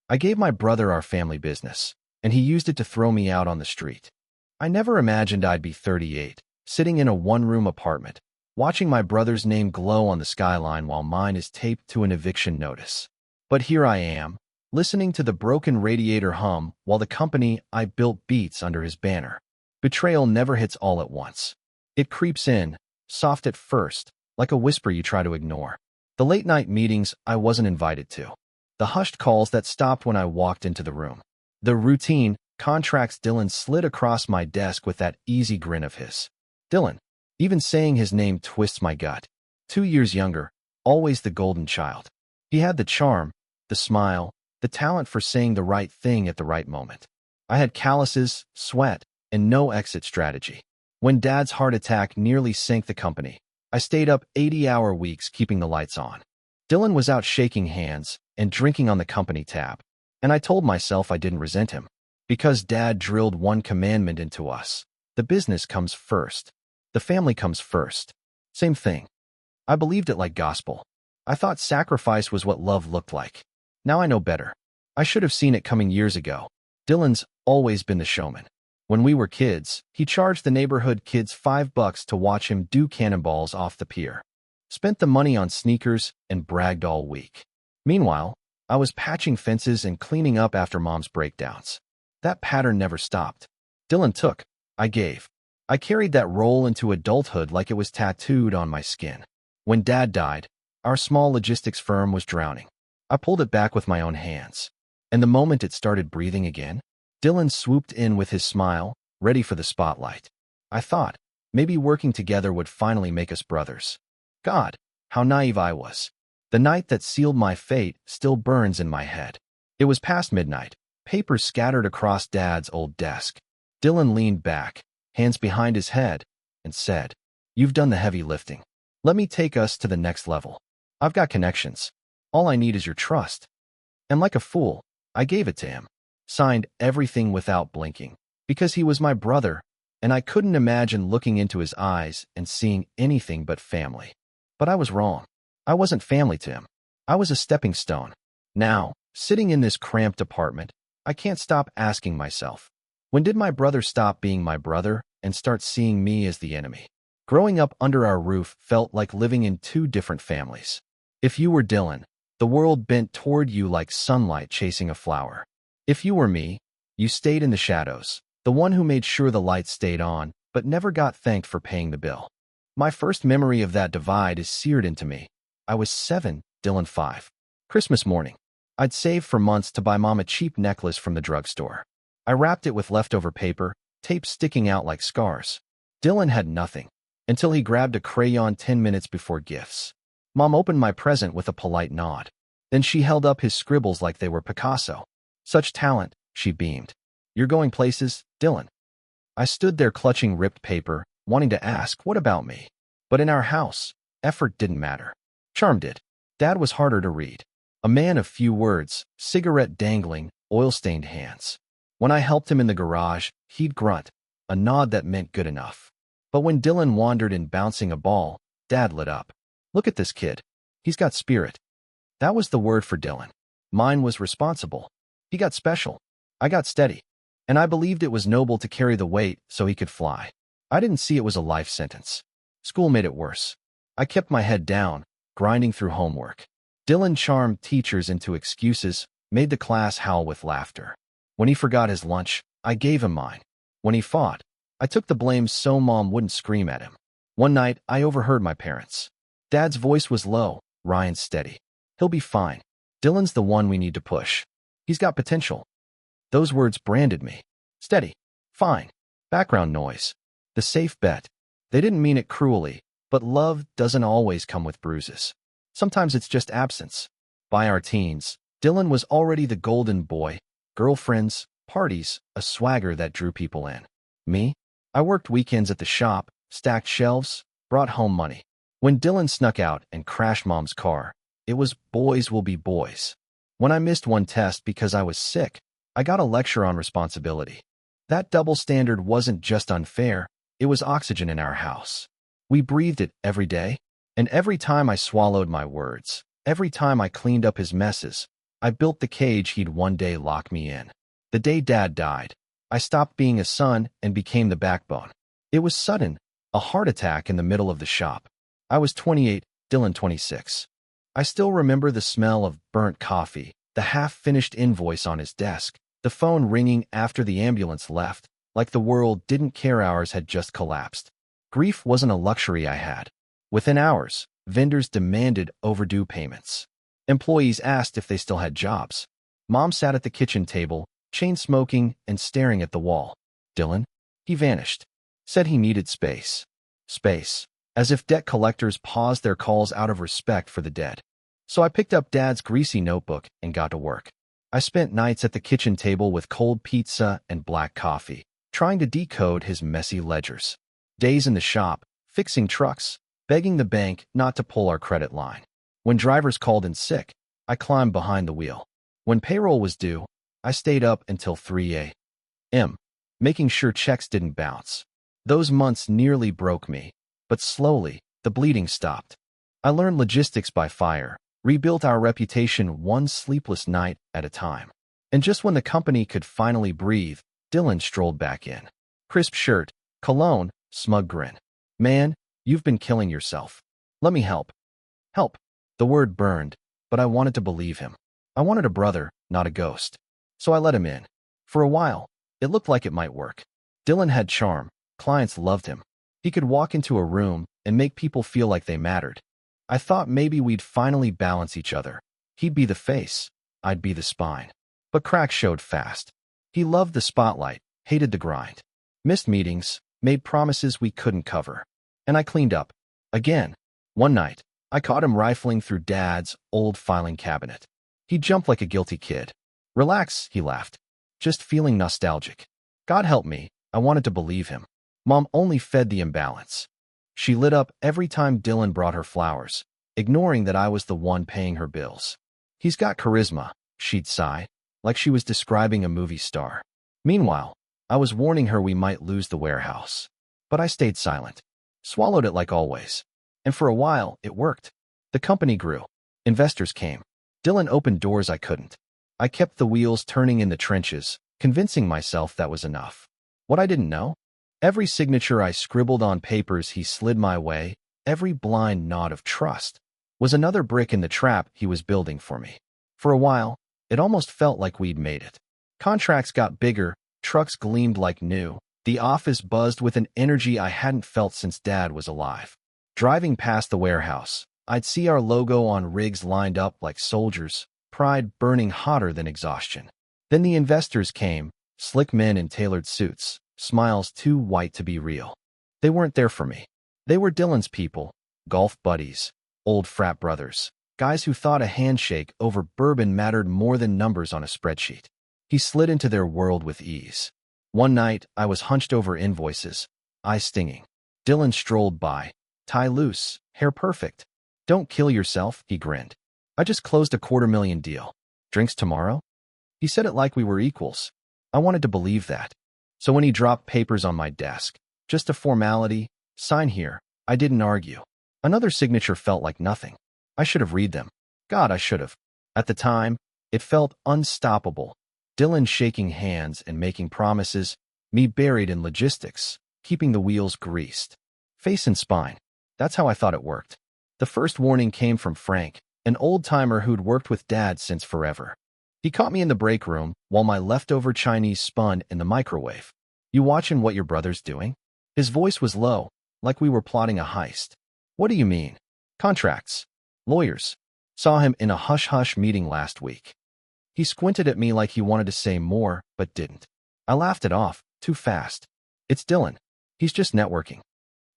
I gave my brother our family business, and he used it to throw me out on the street. I never imagined I'd be 38, sitting in a one-room apartment, watching my brother's name glow on the skyline while mine is taped to an eviction notice. But here I am, listening to the broken radiator hum while the company I built beats under his banner. Betrayal never hits all at once. It creeps in, soft at first, like a whisper you try to ignore. The late-night meetings I wasn't invited to. The hushed calls that stopped when I walked into the room. The routine contracts Dylan slid across my desk with that easy grin of his. Dylan. Even saying his name twists my gut. 2 years younger, always the golden child. He had the charm, the smile, the talent for saying the right thing at the right moment. I had calluses, sweat, and no exit strategy. When Dad's heart attack nearly sank the company, I stayed up 80-hour weeks keeping the lights on. Dylan was out shaking hands and drinking on the company tab, and I told myself I didn't resent him. Because Dad drilled one commandment into us. The business comes first. The family comes first. Same thing. I believed it like gospel. I thought sacrifice was what love looked like. Now I know better. I should have seen it coming years ago. Dylan's always been the showman. When we were kids, he charged the neighborhood kids $5 to watch him do cannonballs off the pier. Spent the money on sneakers and bragged all week. Meanwhile, I was patching fences and cleaning up after Mom's breakdowns. That pattern never stopped. Dylan took, I gave. I carried that role into adulthood like it was tattooed on my skin. When Dad died, our small logistics firm was drowning. I pulled it back with my own hands. And the moment it started breathing again, Dylan swooped in with his smile, ready for the spotlight. I thought, maybe working together would finally make us brothers. God, how naive I was. The night that sealed my fate still burns in my head. It was past midnight, papers scattered across Dad's old desk. Dylan leaned back, hands behind his head, and said, "You've done the heavy lifting. Let me take us to the next level. I've got connections. All I need is your trust." And like a fool, I gave it to him. Signed everything without blinking, because he was my brother, and I couldn't imagine looking into his eyes and seeing anything but family. But I was wrong. I wasn't family to him. I was a stepping stone. Now, sitting in this cramped apartment, I can't stop asking myself, when did my brother stop being my brother and start seeing me as the enemy? Growing up under our roof felt like living in two different families. If you were Dylan, the world bent toward you like sunlight chasing a flower. If you were me, you stayed in the shadows, the one who made sure the lights stayed on, but never got thanked for paying the bill. My first memory of that divide is seared into me. I was 7, Dylan 5. Christmas morning. I'd saved for months to buy Mom a cheap necklace from the drugstore. I wrapped it with leftover paper, tape sticking out like scars. Dylan had nothing, until he grabbed a crayon 10 minutes before gifts. Mom opened my present with a polite nod. Then she held up his scribbles like they were Picasso. "Such talent," she beamed. "You're going places, Dylan." I stood there clutching ripped paper, wanting to ask, what about me? But in our house, effort didn't matter. Charm did. Dad was harder to read. A man of few words, cigarette dangling, oil-stained hands. When I helped him in the garage, he'd grunt, a nod that meant good enough. But when Dylan wandered in bouncing a ball, Dad lit up. "Look at this kid. He's got spirit." That was the word for Dylan. Mine was responsible. He got special. I got steady. And I believed it was noble to carry the weight so he could fly. I didn't see it was a life sentence. School made it worse. I kept my head down, grinding through homework. Dylan charmed teachers into excuses, made the class howl with laughter. When he forgot his lunch, I gave him mine. When he fought, I took the blame so Mom wouldn't scream at him. One night, I overheard my parents. Dad's voice was low, Ryan's steady. "He'll be fine. Dylan's the one we need to push. He's got potential." Those words branded me. Steady. Fine. Background noise. The safe bet. They didn't mean it cruelly, but love doesn't always come with bruises. Sometimes it's just absence. By our teens, Dylan was already the golden boy. Girlfriends, parties, a swagger that drew people in. Me? I worked weekends at the shop, stacked shelves, brought home money. When Dylan snuck out and crashed Mom's car, it was boys will be boys. When I missed one test because I was sick, I got a lecture on responsibility. That double standard wasn't just unfair, it was oxygen in our house. We breathed it every day, and every time I swallowed my words, every time I cleaned up his messes, I built the cage he'd one day lock me in. The day Dad died, I stopped being a son and became the backbone. It was sudden, a heart attack in the middle of the shop. I was 28, Dylan 26. I still remember the smell of burnt coffee, the half-finished invoice on his desk, the phone ringing after the ambulance left, like the world didn't care ours had just collapsed. Grief wasn't a luxury I had. Within hours, vendors demanded overdue payments. Employees asked if they still had jobs. Mom sat at the kitchen table, chain-smoking and staring at the wall. Dylan? He vanished. Said he needed space. Space. As if debt collectors paused their calls out of respect for the dead. So I picked up Dad's greasy notebook and got to work. I spent nights at the kitchen table with cold pizza and black coffee, trying to decode his messy ledgers. Days in the shop, fixing trucks, begging the bank not to pull our credit line. When drivers called in sick, I climbed behind the wheel. When payroll was due, I stayed up until 3 a.m., making sure checks didn't bounce. Those months nearly broke me, but slowly, the bleeding stopped. I learned logistics by fire, rebuilt our reputation one sleepless night at a time. And just when the company could finally breathe, Dylan strolled back in. Crisp shirt, cologne, smug grin. Man, you've been killing yourself. Let me help. Help. The word burned, but I wanted to believe him. I wanted a brother, not a ghost. So I let him in. For a while, it looked like it might work. Dylan had charm. Clients loved him. He could walk into a room and make people feel like they mattered. I thought maybe we'd finally balance each other. He'd be the face, I'd be the spine. But cracks showed fast. He loved the spotlight, hated the grind. Missed meetings, made promises we couldn't cover. And I cleaned up. Again. One night, I caught him rifling through Dad's old filing cabinet. He jumped like a guilty kid. Relax, he laughed. Just feeling nostalgic. God help me, I wanted to believe him. Mom only fed the imbalance. She lit up every time Dylan brought her flowers, ignoring that I was the one paying her bills. He's got charisma, she'd sigh, like she was describing a movie star. Meanwhile, I was warning her we might lose the warehouse. But I stayed silent. Swallowed it like always. And for a while, it worked. The company grew. Investors came. Dylan opened doors I couldn't. I kept the wheels turning in the trenches, convincing myself that was enough. What I didn't know? Every signature I scribbled on papers he slid my way, every blind nod of trust, was another brick in the trap he was building for me. For a while, it almost felt like we'd made it. Contracts got bigger, trucks gleamed like new, the office buzzed with an energy I hadn't felt since Dad was alive. Driving past the warehouse, I'd see our logo on rigs lined up like soldiers, pride burning hotter than exhaustion. Then the investors came, slick men in tailored suits, smiles too white to be real. They weren't there for me. They were Dylan's people, golf buddies, old frat brothers, guys who thought a handshake over bourbon mattered more than numbers on a spreadsheet. He slid into their world with ease. One night, I was hunched over invoices, eyes stinging. Dylan strolled by, tie loose, hair perfect. Don't kill yourself, he grinned. I just closed a $250,000 deal. Drinks tomorrow? He said it like we were equals. I wanted to believe that. So when he dropped papers on my desk, just a formality, sign here, I didn't argue. Another signature felt like nothing. I should have read them. God, I should have. At the time, it felt unstoppable. Dylan shaking hands and making promises, me buried in logistics, keeping the wheels greased. Face and spine. That's how I thought it worked. The first warning came from Frank, an old-timer who'd worked with Dad since forever. He caught me in the break room while my leftover Chinese spun in the microwave. You watching what your brother's doing? His voice was low, like we were plotting a heist. What do you mean? Contracts. Lawyers. Saw him in a hush-hush meeting last week. He squinted at me like he wanted to say more, but didn't. I laughed it off, too fast. It's Dylan. He's just networking.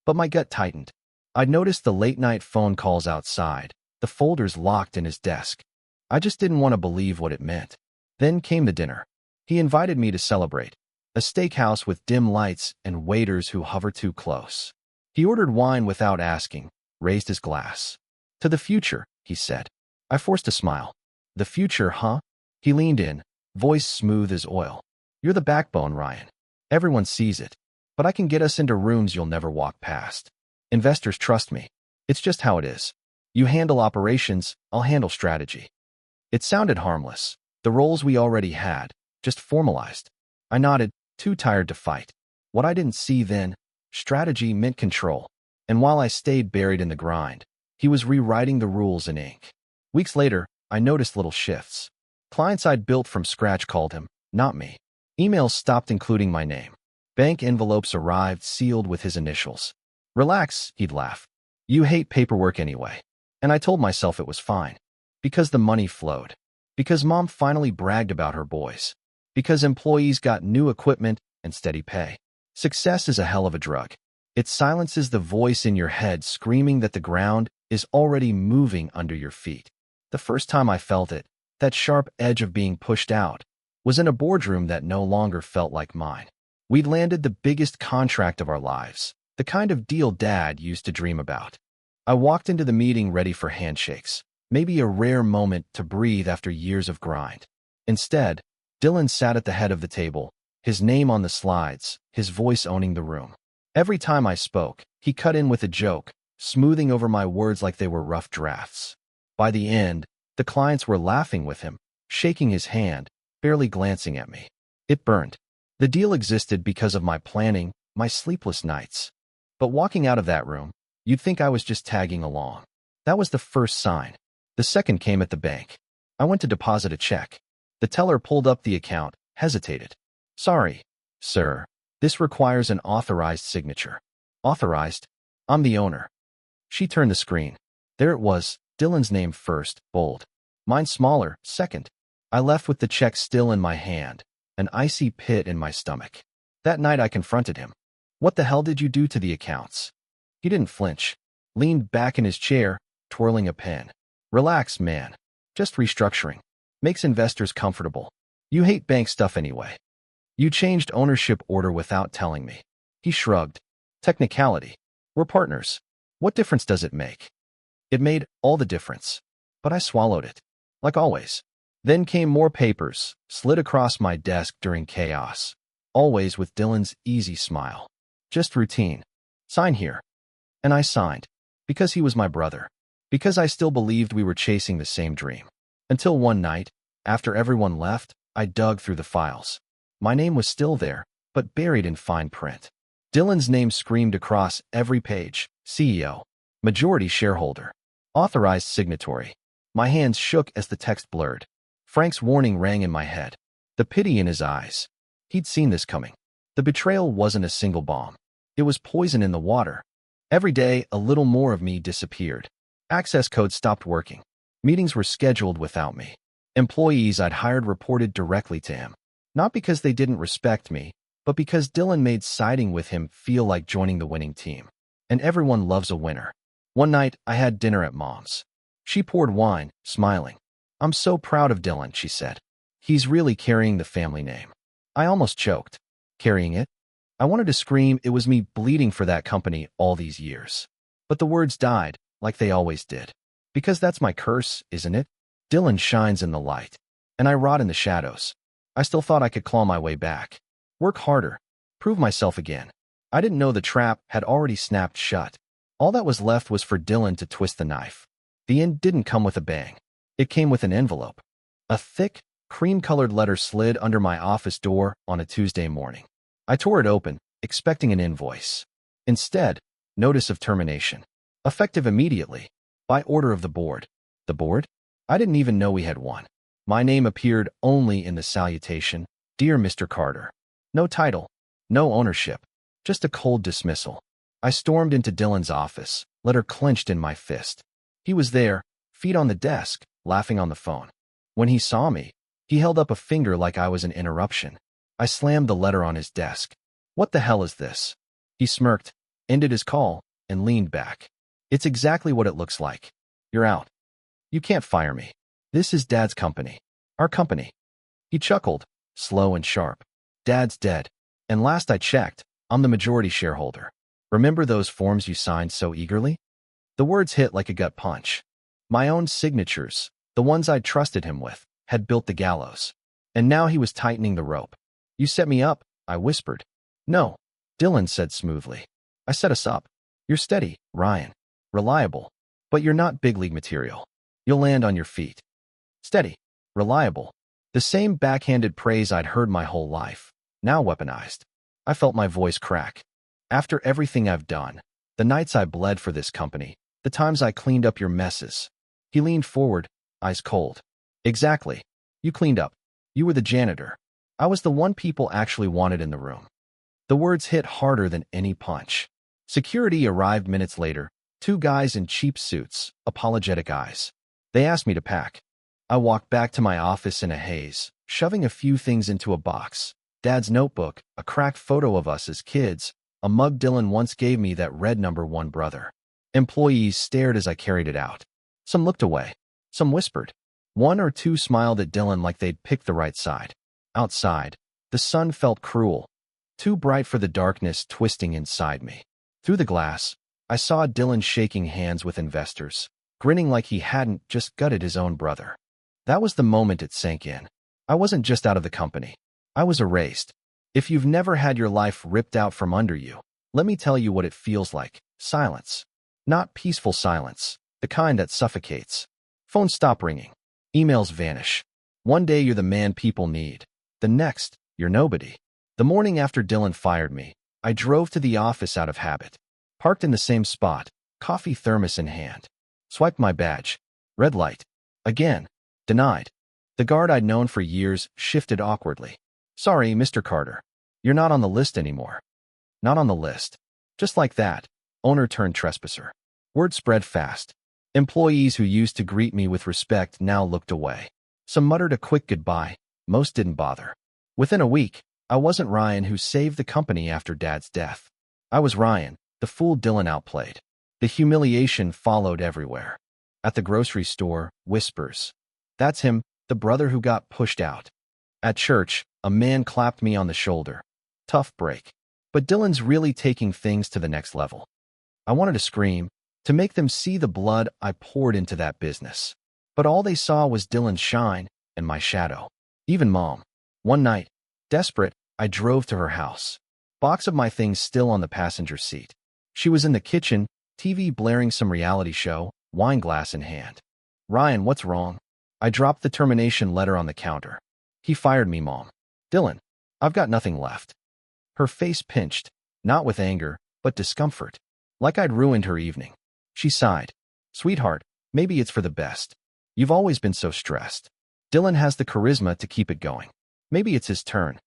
But my gut tightened. I'd noticed the late-night phone calls outside, the folders locked in his desk. I just didn't want to believe what it meant. Then came the dinner. He invited me to celebrate. A steakhouse with dim lights and waiters who hover too close. He ordered wine without asking, raised his glass. To the future, he said. I forced a smile. The future, huh? He leaned in, voice smooth as oil. You're the backbone, Ryan. Everyone sees it. But I can get us into rooms you'll never walk past. Investors trust me. It's just how it is. You handle operations, I'll handle strategy. It sounded harmless. The roles we already had, just formalized. I nodded, too tired to fight. What I didn't see then, strategy meant control. And while I stayed buried in the grind, he was rewriting the rules in ink. Weeks later, I noticed little shifts. Clients I'd built from scratch called him, not me. Emails stopped including my name. Bank envelopes arrived sealed with his initials. Relax, he'd laugh. You hate paperwork anyway. And I told myself it was fine. Because the money flowed. Because mom finally bragged about her boys. Because employees got new equipment and steady pay. Success is a hell of a drug. It silences the voice in your head screaming that the ground is already moving under your feet. The first time I felt it, that sharp edge of being pushed out, was in a boardroom that no longer felt like mine. We'd landed the biggest contract of our lives, the kind of deal Dad used to dream about. I walked into the meeting ready for handshakes, maybe a rare moment to breathe after years of grind. Instead, Dylan sat at the head of the table, his name on the slides, his voice owning the room. Every time I spoke, he cut in with a joke, smoothing over my words like they were rough drafts. By the end, the clients were laughing with him, shaking his hand, barely glancing at me. It burned. The deal existed because of my planning, my sleepless nights. But walking out of that room, you'd think I was just tagging along. That was the first sign. The second came at the bank. I went to deposit a check. The teller pulled up the account, hesitated. Sorry, sir. This requires an authorized signature. Authorized? I'm the owner. She turned the screen. There it was, Dylan's name first, bold. Mine smaller, second. I left with the check still in my hand, an icy pit in my stomach. That night I confronted him. What the hell did you do to the accounts? He didn't flinch. Leaned back in his chair, twirling a pen. Relax, man. Just restructuring. Makes investors comfortable. You hate bank stuff anyway. You changed ownership order without telling me. He shrugged. Technicality. We're partners. What difference does it make? It made all the difference. But I swallowed it. Like always. Then came more papers, slid across my desk during chaos. Always with Dylan's easy smile. Just routine. Sign here. And I signed. Because he was my brother. Because I still believed we were chasing the same dream. Until one night, after everyone left, I dug through the files. My name was still there, but buried in fine print. Dylan's name screamed across every page. CEO. Majority shareholder. Authorized signatory. My hands shook as the text blurred. Frank's warning rang in my head. The pity in his eyes. He'd seen this coming. The betrayal wasn't a single bomb. It was poison in the water. Every day, a little more of me disappeared. Access codes stopped working. Meetings were scheduled without me. Employees I'd hired reported directly to him. Not because they didn't respect me, but because Dylan made siding with him feel like joining the winning team. And everyone loves a winner. One night, I had dinner at Mom's. She poured wine, smiling. I'm so proud of Dylan, she said. He's really carrying the family name. I almost choked. Carrying it? I wanted to scream it was me bleeding for that company all these years. But the words died, like they always did. Because that's my curse, isn't it? Dylan shines in the light, and I rot in the shadows. I still thought I could claw my way back. Work harder. Prove myself again. I didn't know the trap had already snapped shut. All that was left was for Dylan to twist the knife. The end didn't come with a bang. It came with an envelope. A thick, cream-colored letter slid under my office door on a Tuesday morning. I tore it open, expecting an invoice. Instead, notice of termination. Effective immediately, by order of the board. The board? I didn't even know we had one. My name appeared only in the salutation, Dear Mr. Carter. No title, no ownership, just a cold dismissal. I stormed into Dylan's office, letter clenched in my fist. He was there, feet on the desk, laughing on the phone. When he saw me, he held up a finger like I was an interruption. I slammed the letter on his desk. What the hell is this? He smirked, ended his call, and leaned back. It's exactly what it looks like. You're out. You can't fire me. This is Dad's company. Our company. He chuckled, slow and sharp. Dad's dead. And last I checked, I'm the majority shareholder. Remember those forms you signed so eagerly? The words hit like a gut punch. My own signatures, the ones I'd trusted him with, had built the gallows. And now he was tightening the rope. You set me up, I whispered. No, Dylan said smoothly. I set us up. You're steady, Ryan. Reliable. But you're not big league material. You'll land on your feet. Steady. Reliable. The same backhanded praise I'd heard my whole life, now weaponized. I felt my voice crack. After everything I've done, the nights I bled for this company, the times I cleaned up your messes. He leaned forward, eyes cold. Exactly. You cleaned up. You were the janitor. I was the one people actually wanted in the room. The words hit harder than any punch. Security arrived minutes later, two guys in cheap suits, apologetic eyes. They asked me to pack. I walked back to my office in a haze, shoving a few things into a box. Dad's notebook, a cracked photo of us as kids, a mug Dylan once gave me that read number 1 brother. Employees stared as I carried it out. Some looked away. Some whispered. One or two smiled at Dylan like they'd picked the right side. Outside, the sun felt cruel, too bright for the darkness twisting inside me. Through the glass, I saw Dylan shaking hands with investors, grinning like he hadn't just gutted his own brother. That was the moment it sank in. I wasn't just out of the company. I was erased. If you've never had your life ripped out from under you, let me tell you what it feels like. Silence. Not peaceful silence, the kind that suffocates. Phones stop ringing. Emails vanish. One day you're the man people need. The next, you're nobody. The morning after Dylan fired me, I drove to the office out of habit. Parked in the same spot, coffee thermos in hand. Swiped my badge. Red light. Again. Denied. The guard I'd known for years shifted awkwardly. Sorry, Mr. Carter. You're not on the list anymore. Not on the list. Just like that, owner turned trespasser. Word spread fast. Employees who used to greet me with respect now looked away. Some muttered a quick goodbye. Most didn't bother. Within a week, I wasn't Ryan who saved the company after Dad's death. I was Ryan, the fool Dylan outplayed. The humiliation followed everywhere. At the grocery store, whispers. That's him, the brother who got pushed out. At church, a man clapped me on the shoulder. Tough break. But Dylan's really taking things to the next level. I wanted to scream, to make them see the blood I poured into that business. But all they saw was Dylan's shine and my shadow. Even Mom. One night, desperate, I drove to her house. Box of my things still on the passenger seat. She was in the kitchen, TV blaring some reality show, wine glass in hand. Ryan, what's wrong? I dropped the termination letter on the counter. He fired me, Mom. Dylan, I've got nothing left. Her face pinched, not with anger, but discomfort. Like I'd ruined her evening. She sighed. Sweetheart, maybe it's for the best. You've always been so stressed. Dylan has the charisma to keep it going. Maybe it's his turn.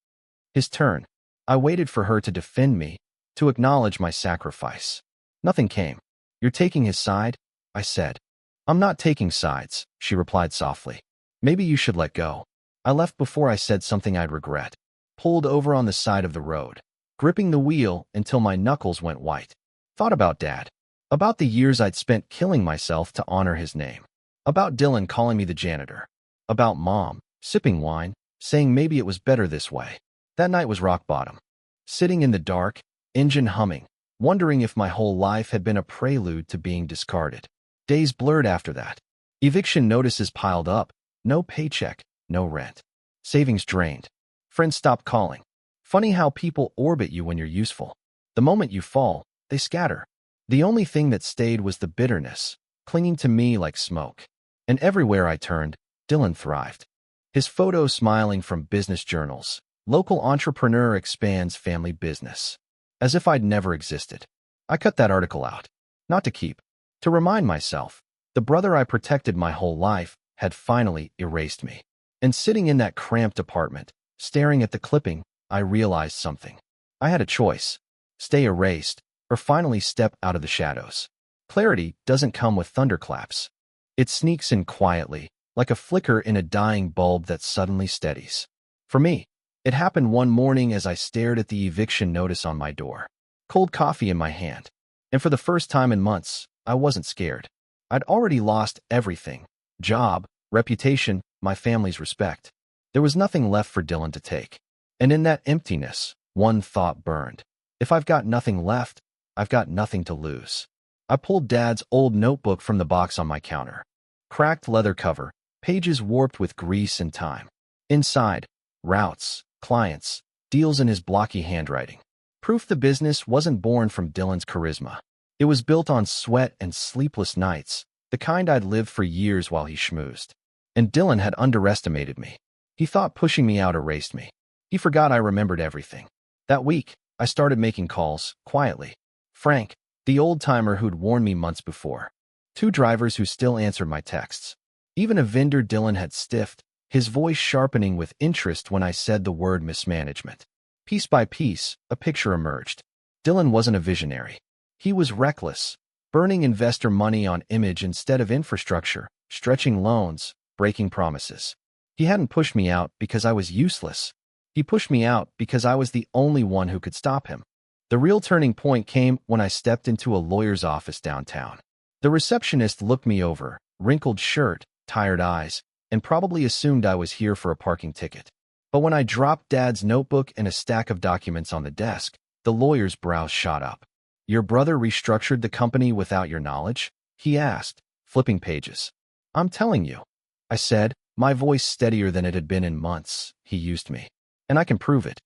His turn. I waited for her to defend me, to acknowledge my sacrifice. Nothing came. You're taking his side? I said. I'm not taking sides, she replied softly. Maybe you should let go. I left before I said something I'd regret. Pulled over on the side of the road, gripping the wheel until my knuckles went white. Thought about Dad. About the years I'd spent killing myself to honor his name. About Dylan calling me the janitor. About Mom, sipping wine, saying maybe it was better this way. That night was rock bottom. Sitting in the dark, engine humming, wondering if my whole life had been a prelude to being discarded. Days blurred after that. Eviction notices piled up. No paycheck, no rent. Savings drained. Friends stopped calling. Funny how people orbit you when you're useful. The moment you fall, they scatter. The only thing that stayed was the bitterness, clinging to me like smoke. And everywhere I turned, Dylan thrived. His photos smiling from business journals. Local entrepreneur expands family business. As if I'd never existed. I cut that article out. Not to keep. To remind myself, the brother I protected my whole life had finally erased me. And sitting in that cramped apartment, staring at the clipping, I realized something. I had a choice. Stay erased, or finally step out of the shadows. Clarity doesn't come with thunderclaps. It sneaks in quietly, like a flicker in a dying bulb that suddenly steadies. For me, it happened one morning as I stared at the eviction notice on my door. Cold coffee in my hand. And for the first time in months, I wasn't scared. I'd already lost everything. Job, reputation, my family's respect. There was nothing left for Dylan to take. And in that emptiness, one thought burned. If I've got nothing left, I've got nothing to lose. I pulled Dad's old notebook from the box on my counter. Cracked leather cover, pages warped with grease and time. Inside, routes, clients, deals in his blocky handwriting. Proof the business wasn't born from Dylan's charisma. It was built on sweat and sleepless nights, the kind I'd lived for years while he schmoozed. And Dylan had underestimated me. He thought pushing me out erased me. He forgot I remembered everything. That week, I started making calls, quietly. Frank, the old-timer who'd warned me months before. 2 drivers who still answered my texts. Even a vendor Dylan had stiffed, his voice sharpening with interest when I said the word mismanagement. Piece by piece, a picture emerged. Dylan wasn't a visionary. He was reckless, burning investor money on image instead of infrastructure, stretching loans, breaking promises. He hadn't pushed me out because I was useless. He pushed me out because I was the only one who could stop him. The real turning point came when I stepped into a lawyer's office downtown. The receptionist looked me over, wrinkled shirt, tired eyes, and probably assumed I was here for a parking ticket. But when I dropped Dad's notebook and a stack of documents on the desk, the lawyer's brows shot up. "Your brother restructured the company without your knowledge?" he asked, flipping pages. "I'm telling you," I said, my voice steadier than it had been in months. "He used me. And I can prove it."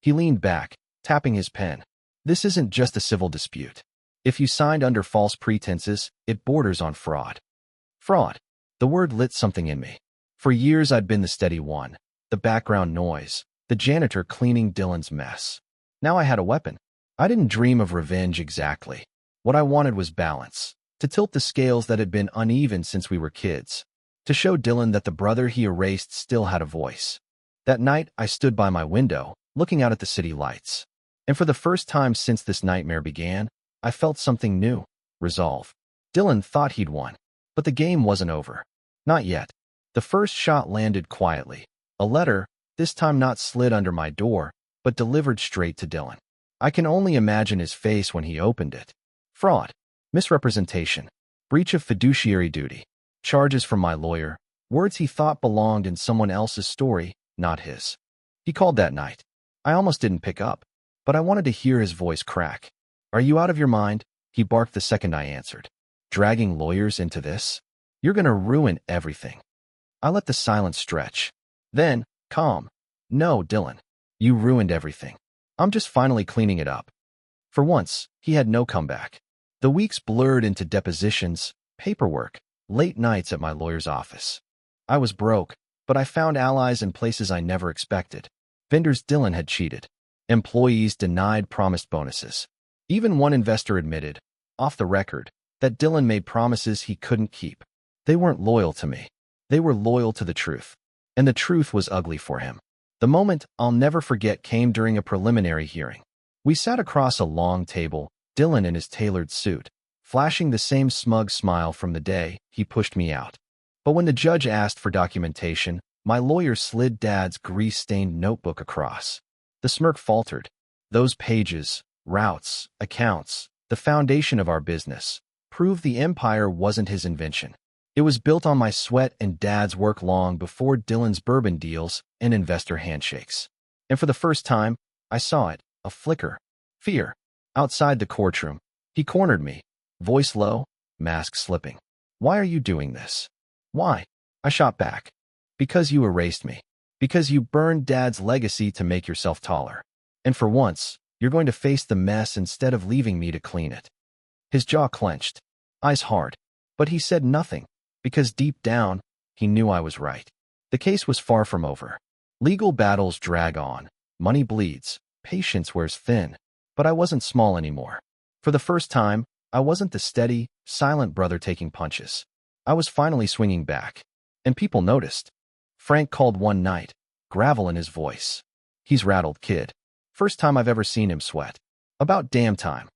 He leaned back, tapping his pen. "This isn't just a civil dispute. If you signed under false pretenses, it borders on fraud." Fraud. The word lit something in me. For years I'd been the steady one, the background noise, the janitor cleaning Dylan's mess. Now I had a weapon. I didn't dream of revenge exactly. What I wanted was balance, to tilt the scales that had been uneven since we were kids, to show Dylan that the brother he erased still had a voice. That night, I stood by my window, looking out at the city lights. And for the first time since this nightmare began, I felt something new. Resolve. Dylan thought he'd won. But the game wasn't over. Not yet. The first shot landed quietly. A letter, this time not slid under my door, but delivered straight to Dylan. I can only imagine his face when he opened it. Fraud. Misrepresentation. Breach of fiduciary duty. Charges from my lawyer. Words he thought belonged in someone else's story, not his. He called that night. I almost didn't pick up, but I wanted to hear his voice crack. "Are you out of your mind?" he barked the second I answered. "Dragging lawyers into this? You're gonna ruin everything." I let the silence stretch. Then, calm. "No, Dylan. You ruined everything. I'm just finally cleaning it up." For once, he had no comeback. The weeks blurred into depositions, paperwork, late nights at my lawyer's office. I was broke, but I found allies in places I never expected. Vendors Dylan had cheated. Employees denied promised bonuses. Even one investor admitted, off the record, that Dylan made promises he couldn't keep. They weren't loyal to me. They were loyal to the truth. And the truth was ugly for him. The moment I'll never forget came during a preliminary hearing. We sat across a long table, Dylan in his tailored suit, flashing the same smug smile from the day he pushed me out. But when the judge asked for documentation, my lawyer slid Dad's grease-stained notebook across. The smirk faltered. "Those pages, routes, accounts, the foundation of our business, proved the empire wasn't his invention. It was built on my sweat and Dad's work long before Dylan's bourbon deals and investor handshakes." And for the first time, I saw it, a flicker. Fear. Outside the courtroom, he cornered me, voice low, mask slipping. "Why are you doing this?" "Why?" I shot back. "Because you erased me. Because you burned Dad's legacy to make yourself taller. And for once, you're going to face the mess instead of leaving me to clean it." His jaw clenched, eyes hard, but he said nothing, because deep down, he knew I was right. The case was far from over. Legal battles drag on, money bleeds, patience wears thin, but I wasn't small anymore. For the first time, I wasn't the steady, silent brother taking punches. I was finally swinging back, and people noticed. Frank called one night, gravel in his voice. "He's rattled, kid. First time I've ever seen him sweat. About damn time."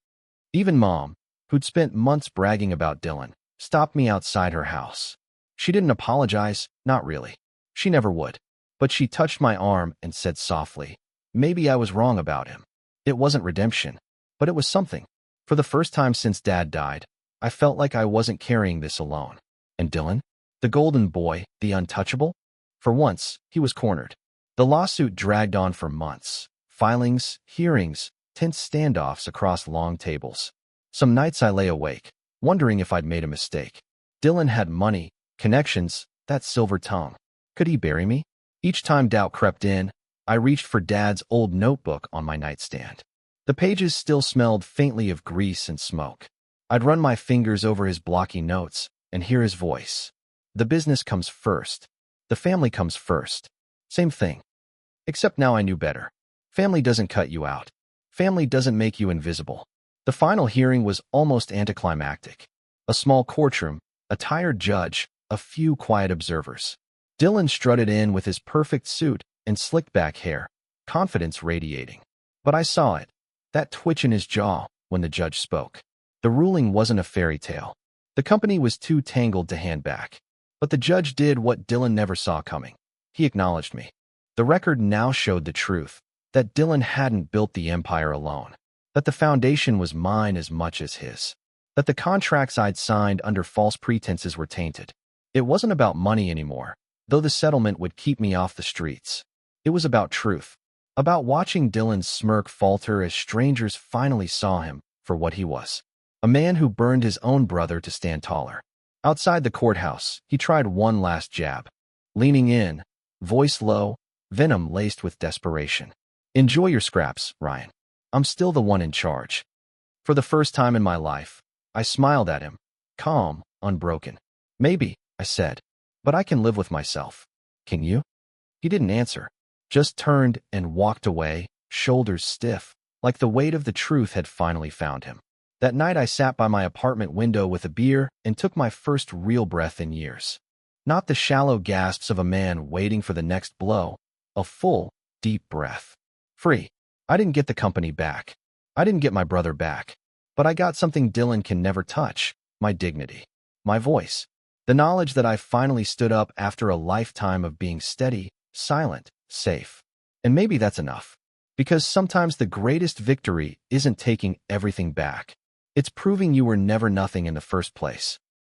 Even Mom, who'd spent months bragging about Dylan, stopped me outside her house. She didn't apologize, not really. She never would. But she touched my arm and said softly, "Maybe I was wrong about him. It wasn't redemption, but it was something." For the first time since Dad died, I felt like I wasn't carrying this alone. And Dylan? The golden boy, the untouchable? For once, he was cornered. The lawsuit dragged on for months. Filings, hearings, tense standoffs across long tables. Some nights I lay awake, wondering if I'd made a mistake. Dylan had money, connections, that silver tongue. Could he bury me? Each time doubt crept in, I reached for Dad's old notebook on my nightstand. The pages still smelled faintly of grease and smoke. I'd run my fingers over his blocky notes and hear his voice. The business comes first. The family comes first. Same thing. Except now I knew better. Family doesn't cut you out. Family doesn't make you invisible. The final hearing was almost anticlimactic. A small courtroom, a tired judge, a few quiet observers. Dylan strutted in with his perfect suit and slicked back hair, confidence radiating. But I saw it, that twitch in his jaw, when the judge spoke. The ruling wasn't a fairy tale. The company was too tangled to hand back. But the judge did what Dylan never saw coming. He acknowledged me. The record now showed the truth, that Dylan hadn't built the empire alone, that the foundation was mine as much as his, that the contracts I'd signed under false pretenses were tainted. It wasn't about money anymore, though the settlement would keep me off the streets. It was about truth, about watching Dylan's smirk falter as strangers finally saw him for what he was, a man who burned his own brother to stand taller. Outside the courthouse, he tried one last jab. Leaning in, voice low, venom laced with desperation. Enjoy your scraps, Ryan. I'm still the one in charge. For the first time in my life, I smiled at him, calm, unbroken. Maybe, I said, but I can live with myself. Can you? He didn't answer, just turned and walked away, shoulders stiff, like the weight of the truth had finally found him. That night I sat by my apartment window with a beer and took my first real breath in years. Not the shallow gasps of a man waiting for the next blow, a full, deep breath. Free. I didn't get the company back. I didn't get my brother back. But I got something Dylan can never touch, my dignity, my voice. The knowledge that I finally stood up after a lifetime of being steady, silent, safe. And maybe that's enough. Because sometimes the greatest victory isn't taking everything back. It's proving you were never nothing in the first place.